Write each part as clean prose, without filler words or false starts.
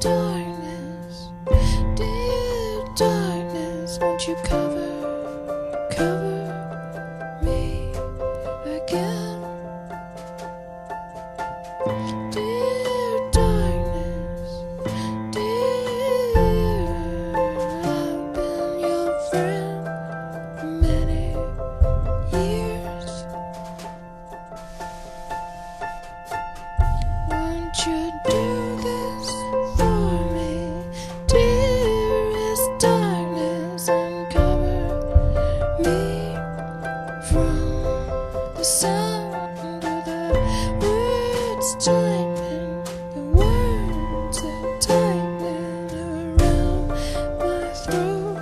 darkness, dear darkness, won't you cover me again? Dear darkness, dear, I've been your friend for many years. Won't you do this for me, dearest darkness, and cover me from the sound of the words typing, the words that tightening around my throat,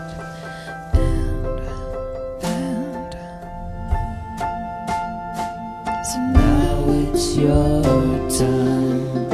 and so now it's your time.